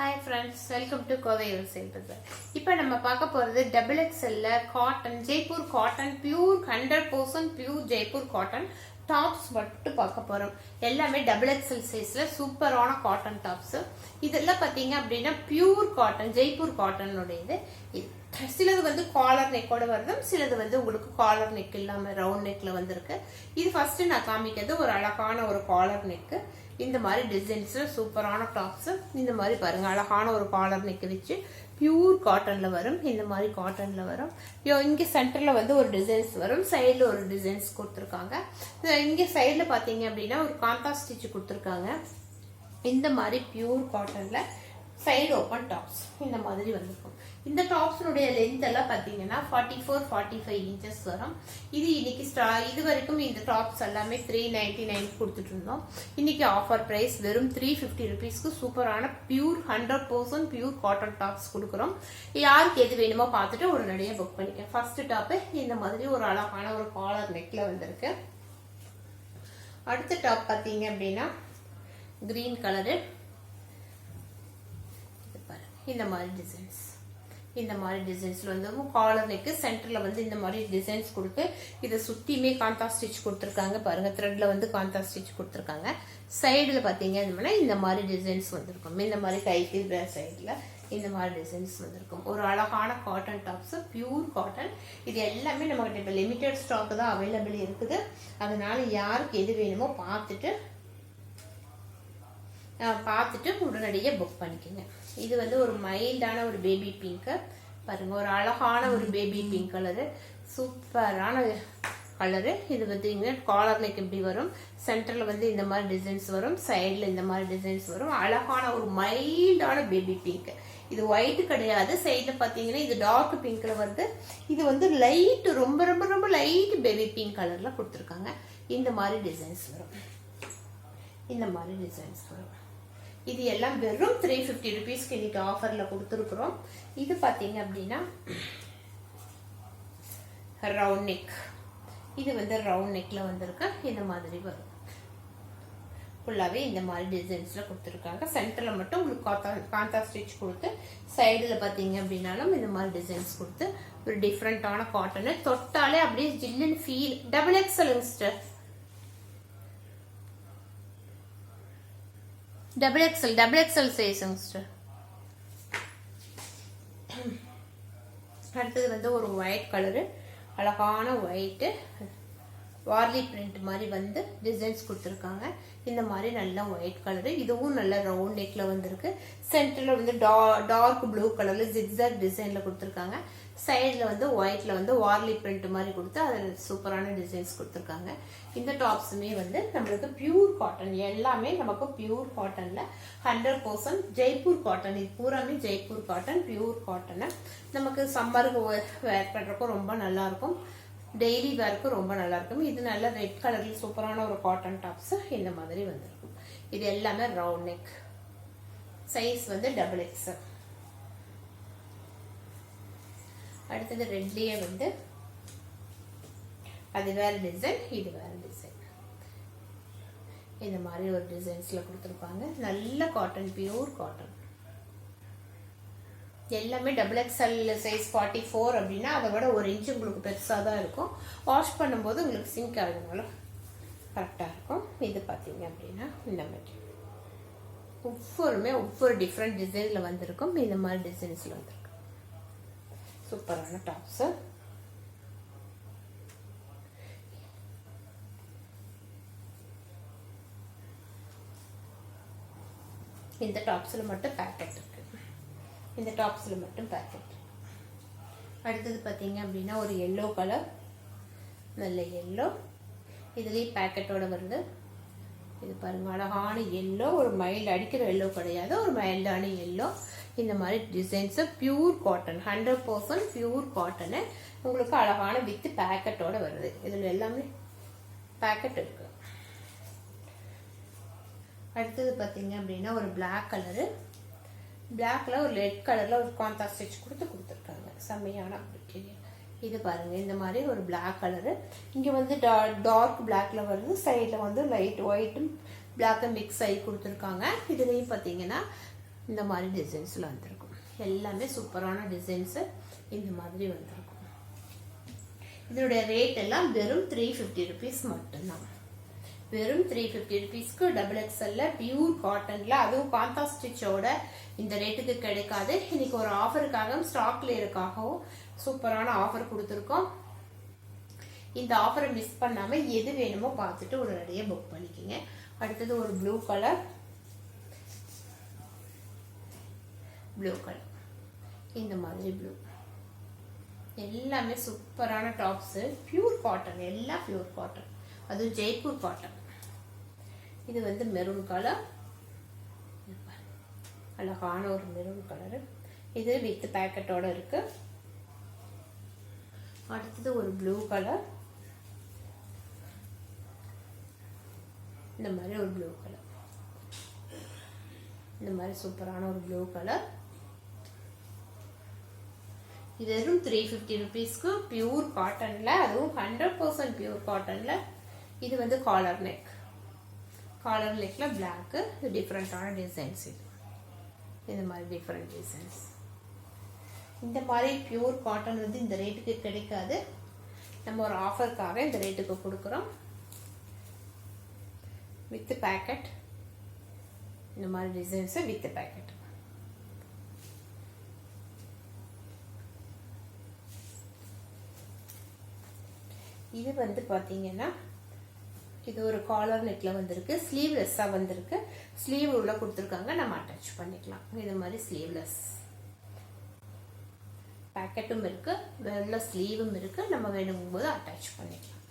Hi friends, welcome to Kovai Wholesale Bazaar. இப்போ நம்ம பார்க்க போறது டபுள் எக்ஸ்எல்ல cotton Jaipur cotton pure 100% pure Jaipur cotton tops மட்டும் பார்க்க போறோம். எல்லாமே டபுள் எக்ஸ்எல் சைஸ்ல சூப்பரான காட்டன் டாப்ஸ். இதெல்லாம் பாத்தீங்க அப்படின்னா பியூர் காட்டன் ஜெய்ப்பூர் காட்டனுடையது. சிலது வந்து காலர் நெக்கோட வருது, சிலது வந்து உங்களுக்கு காலர் நெக் இல்லாம ரவுண்ட் நெக்ல வந்திருக்கு. இது ஃபர்ஸ்ட் நான் காமிக்கிறது ஒரு அழகான ஒரு காலர் நெக். இந்த மாதிரி டிசைன்ஸ்ல சூப்பரான டாப்ஸ். இந்த மாதிரி பாருங்க, அழகான ஒரு காலர் நெக் வச்சு பியூர் காட்டன்ல வரும். இந்த மாதிரி காட்டன்ல வரும். இங்க சென்டர்ல வந்து ஒரு டிசைன்ஸ் வரும், சைடுல ஒரு டிசைன்ஸ் கொடுத்துருக்காங்க. இங்க சைடுல பாத்தீங்க அப்படின்னா ஒரு காந்தா ஸ்டிச் கொடுத்துருக்காங்க. இந்த மாதிரி பியூர் காட்டன்ல சைடு ஓப்பன் டாப்ஸ் இந்த மாதிரி வந்திருக்கும். இந்த டாப்ஸுடைய லென்த் எல்லாம் பாத்தீங்கன்னா 44-45 இன்ச்சஸ் வரும். இது இன்னைக்கு இது வரைக்கும் இந்த டாப்ஸ் எல்லாமே 399 கொடுத்துட்டு இருந்தோம். இன்னைக்கு ஆஃபர் பிரைஸ் வெறும் 350 ருபீஸ்க்கு சூப்பரான பியூர் 100% பியூர் காட்டன் டாப்ஸ் கொடுக்குறோம். யாருக்கு எது வேணுமோ பார்த்துட்டு ஒரு நடைய புக் பண்ணிக்க. ஃபர்ஸ்ட் டாப் இந்த மாதிரி ஒரு அழகான ஒரு காலர் நெக்ல வந்திருக்கு. அடுத்த டாப் பாத்தீங்க அப்படின்னா கிரீன் கலரு. இந்த மாதிரி டிசைன்ஸ், இந்த மாதிரி டிசைன்ஸ்ல வந்து காலர் நெக்கு சென்டர்ல வந்து இந்த மாதிரி டிசைன்ஸ் கொடுத்து இதை சுத்தியுமே காந்தா ஸ்டிச் கொடுத்துருக்காங்க. பாருங்க, த்ரெட்ல வந்து காந்தா ஸ்டிச் கொடுத்துருக்காங்க. சைடுல பாத்தீங்க அப்படின்னா இந்த மாதிரி டிசைன்ஸ் வந்திருக்கும். இந்த மாதிரி கைக்கு சைடுல இந்த மாதிரி டிசைன்ஸ் வந்திருக்கும். ஒரு அழகான காட்டன் டாப்ஸ், பியூர் காட்டன். இது எல்லாமே நமக்கு இப்ப லிமிடெட் ஸ்டாக் தான் அவைலபிள் இருக்குது. அதனால யாருக்கு எது வேணுமோ பார்த்துட்டு உடனடியாக புக் பண்ணிக்கோங்க. இது வந்து ஒரு மைல்டான ஒரு பேபி பிங்க். பாருங்க, ஒரு அழகான ஒரு பேபி பிங்க் கலரு, சூப்பரான கலரு. இது வந்து காலர் நெக் இப்படி வரும், சென்டர்ல வந்து இந்த மாதிரி டிசைன்ஸ் வரும், சைட்ல இந்த மாதிரி டிசைன்ஸ் வரும். அழகான ஒரு மைல்டான பேபி பிங்க். இது ஒயிட் கிடையாது. சைட்ல பாத்தீங்கன்னா இது டார்க் பிங்க்ல வருது. இது வந்து லைட், ரொம்ப ரொம்ப ரொம்ப லைட் பேபி பிங்க் கலர்ல கொடுத்துருக்காங்க. இந்த மாதிரி டிசைன்ஸ் வரும். இந்த மாதிரி டிசைன்ஸ் வரும். இது எல்லாம் வெறும் 350 ருபீஸ்க்கு இன்னைக்கு ஆஃபர்ல கொடுத்துருக்குறோம். இது பாத்தீங்க அப்படின்னா ரவுண்ட் நெக். இது வந்து ரவுண்ட் நெக்ல வந்திருக்கு. இந்த மாதிரி வரும். ஃபுல்லாவே இந்த மாதிரி டிசைன்ஸ்ல கொடுத்துருக்காங்க. சென்டர்ல மட்டும் உங்களுக்கு காந்தா ஸ்டிச் கொடுத்து, சைடுல பாத்தீங்க அப்படின்னாலும் இந்த மாதிரி டிசைன்ஸ் கொடுத்து ஒரு டிஃப்ரெண்டான காட்டன். தொட்டாலே அப்படியே ஜில்லுன்னு feel. Double XL double XL சைஸுங்க சிஸ்டர். அடுத்தது வந்து ஒரு ஒயிட் கலரு, அழகான ஒயிட்டு வார்லி பிரிண்ட் மாதிரி வந்து டிசைன்ஸ் கொடுத்துருக்காங்க. இந்த மாதிரி நல்ல ஒயிட் கலரு. இதுவும் நல்ல ரவுண்ட் நெக்ல வந்திருக்கு. சென்டர்ல வந்து டார்க் ப்ளூ கலர்ல ஜிக்ஸாக் டிசைன்ல கொடுத்துருக்காங்க. சைட்ல வந்து ஒயிட்ல வந்து வார்லி பிரிண்ட் மாதிரி கொடுத்து அதில் சூப்பரான டிசைன்ஸ் கொடுத்துருக்காங்க. இந்த டாப்ஸுமே வந்து நம்மளுக்கு பியூர் காட்டன். எல்லாமே நமக்கு பியூர் காட்டன்ல 100% ஜெய்ப்பூர் காட்டன். இது பூராமே ஜெய்ப்பூர் காட்டன், பியூர் காட்டன். நமக்கு சம்மருக்கு வேர் பண்றதுக்கும் ரொம்ப நல்லா இருக்கும், டெய்லி வேர்க்கும் ரொம்ப நல்லா இருக்கும். இது நல்ல ரெட் கலர்ல சூப்பரான ஒரு காட்டன் டாப்ஸ் இந்த மாதிரி வந்திருக்கும். இது எல்லாமே ரவுண்ட் நெக், சைஸ் வந்து டபுள் எக்ஸ்எல். அடுத்தது ரெட்லயே வந்து அது வேற டிசைன், இது வேற டிசைன். இந்த மாதிரி ஒரு டிசைன்ஸ்ல கொடுத்துருப்பாங்க. நல்ல காட்டன், பியூர் காட்டன். எல்லாமே டபுள் எக்ஸ்எல் சைஸ் 44 அப்படின்னா அதை விட ஒரு இன்ச்சு உங்களுக்கு பெருசா தான் இருக்கும். வாஷ் பண்ணும்போது உங்களுக்கு சிங்க் ஆகுதுனால கரெக்டா இருக்கும். இது பாத்தீங்க அப்படின்னா இந்த மாதிரி ஒவ்வொரு டிஃப்ரெண்ட் டிசைன்ல வந்திருக்கும். இந்த மாதிரி டிசைன்ஸ்ல வந்திருக்கும். சூப்பரான டாப்ஸ். இந்த டாப்ஸ்ல மட்டும் பேக்கெட் இருக்கு. இந்த டாப்ஸ்ல மட்டும் பேக்கெட். அடுத்தது பாத்தீங்க அப்படின்னா ஒரு எல்லோ கலர், நல்ல எல்லோ. இதுலயே பேக்கெட்டோட வருது. இது பாருங்க, அழகான எல்லோ. ஒரு மைல்டு அடிக்கிற எல்லோ கிடையாது, ஒரு மைல்டான எல்லோ. இந்த மாதிரி designs pure cotton, 100% pure cotton. உங்களுக்கு அழகான வித் பேக்கெட்டோட வருது. இதுல எல்லாமே பேக்கெட் இருக்கு. அடுத்தது பாத்தீங்க அப்படின்னா ஒரு பிளாக் கலரு. பிளாக்ல ஒரு ரெட் கலர்ல ஒரு காந்தா ஸ்டிச் கொடுத்துருக்காங்க. செம்மையான இது பாருங்க, இந்த மாதிரி ஒரு பிளாக் கலரு. இங்க வந்து டார்க் பிளாக்ல வருது. சைட்ல வந்து லைட் ஒயிட்டும் பிளாக் மிக்ஸ் ஆகி கொடுத்துருக்காங்க. இதுலயும் பாத்தீங்கன்னா இந்த மாதிரி டிசைன்ஸில் வந்திருக்கும். எல்லாமே சூப்பரான டிசைன்ஸு இந்த மாதிரி வந்திருக்கும். இதனுடைய ரேட் எல்லாம் வெறும் 350 rupees மட்டும்தான். வெறும் 350 rupeesக்கு XXL பியூர் காட்டன்ல, அதுவும் காந்தா ஸ்டிச்சோட இந்த ரேட்டுக்கு கிடைக்காது. இன்னைக்கு ஒரு ஆஃபருக்காக, ஸ்டாக் கிளியருக்காகவும் சூப்பரான ஆஃபர் கொடுத்துருக்கோம். இந்த ஆஃபரை மிஸ் பண்ணாம எது வேணுமோ பார்த்துட்டு உடனடியாக புக் பண்ணிக்கோங்க. அடுத்தது ஒரு ப்ளூ கலர், இந்த மாதிரி ப்ளூ, எல்லாமே சூப்பரான டாப்ஸு, பியூர் காட்டன், எல்லாம் பியூர் காட்டன், அதுவும் ஜெய்ப்பூர் காட்டன். இது வந்து மெரூன் கலர், அழகான ஒரு மெரூன் கலரு. இது வித் பேக்கெட்டோட இருக்கு. அடுத்தது ஒரு ப்ளூ கலர், இந்த மாதிரி ஒரு ப்ளூ கலர், இந்த மாதிரி சூப்பரான ஒரு ப்ளூ கலர். இது வெறும் 350 rupeesக்கு பியூர் காட்டன்ல, அதுவும் 100% பியூர் காட்டன்ல. இது வந்து காலர் நெக்ல பிளாக், இது டிஃப்ரெண்டான டிசைன்ஸ். இது மாதிரி டிஃப்ரெண்ட் டிசைன்ஸ். இந்த மாதிரி பியூர் காட்டன் வந்து இந்த ரேட்டுக்கு கிடைக்காது. நம்ம ஒரு ஆஃபருக்காக இந்த ரேட்டுக்கு கொடுக்குறோம். வித் பேக்கெட், இந்த மாதிரி டிசைன்ஸ் வித் பேக்கெட். இது வந்து பாத்தீங்கன்னா இது ஒரு காலர் நெக்ல வந்திருக்கு, ஸ்லீவ்லெஸ்ஸா வந்திருக்கு. ஸ்லீவ் உள்ள கொடுத்துருக்காங்க, நம்ம அட்டாச் பண்ணிக்கலாம். இது மாதிரி ஸ்லீவ்லெஸ் பேக்கெட்டும் இருக்கு, வெள்ள ஸ்லீவும் இருக்கு. நம்ம வேணுங்கும் போது அட்டாச் பண்ணிக்கலாம்.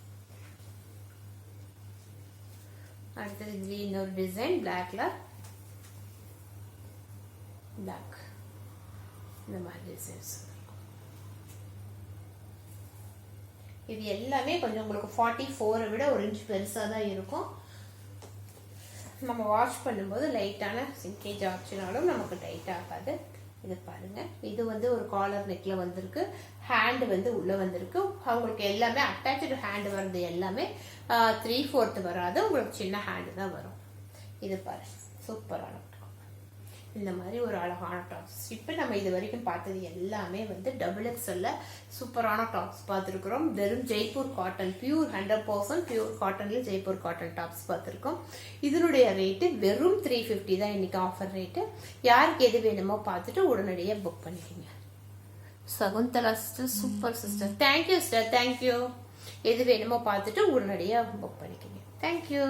அடுத்தது இதுல இன்னொரு டிசைன், பிளாக்ல பிளாக், இந்த மாதிரி டிசைன்ஸ். இது எல்லாமே கொஞ்சம் உங்களுக்கு 44 விட ஒரு இன்ச் பெருசா தான் இருக்கும். நம்ம வாஷ் பண்ணும்போது லைட்டான சிங்கேஜ் ஆச்சுனாலும் நமக்கு டைட் ஆகாது. இது பாருங்க, இது வந்து ஒரு காலர் நெக்ல வந்திருக்கு. ஹேண்ட் வந்து உள்ள வந்திருக்கு. உங்களுக்கு எல்லாமே அட்டாச்சு ஹேண்ட் வருது. எல்லாமே 3/4 வராது, உங்களுக்கு சின்ன ஹேண்ட் தான் வரும். இது பாருங்க, சூப்பரான இந்த மாதிரி ஒரு அழகான டாப்ஸ். இப்போ நம்ம இது வரைக்கும் பார்த்தது எல்லாமே வந்து XXL சூப்பரான டாப்ஸ் பார்த்துருக்குறோம். வெறும் ஜெய்ப்பூர் காட்டன், பியூர் 100% பியூர் காட்டன்ல ஜெய்ப்பூர் காட்டன் டாப்ஸ் பார்த்துருக்கோம். இதனுடைய ரேட்டு வெறும் 350 தான் இன்னைக்கு ஆஃபர் ரேட்டு. யாருக்கு எது வேணுமோ பார்த்துட்டு உடனடியாக புக் பண்ணிக்கோங்க. Shakuntala sister, super sister, thank you sister, thank you. எது வேணுமோ பார்த்துட்டு உடனடியாக புக் பண்ணிக்கோங்க. தேங்க்யூ.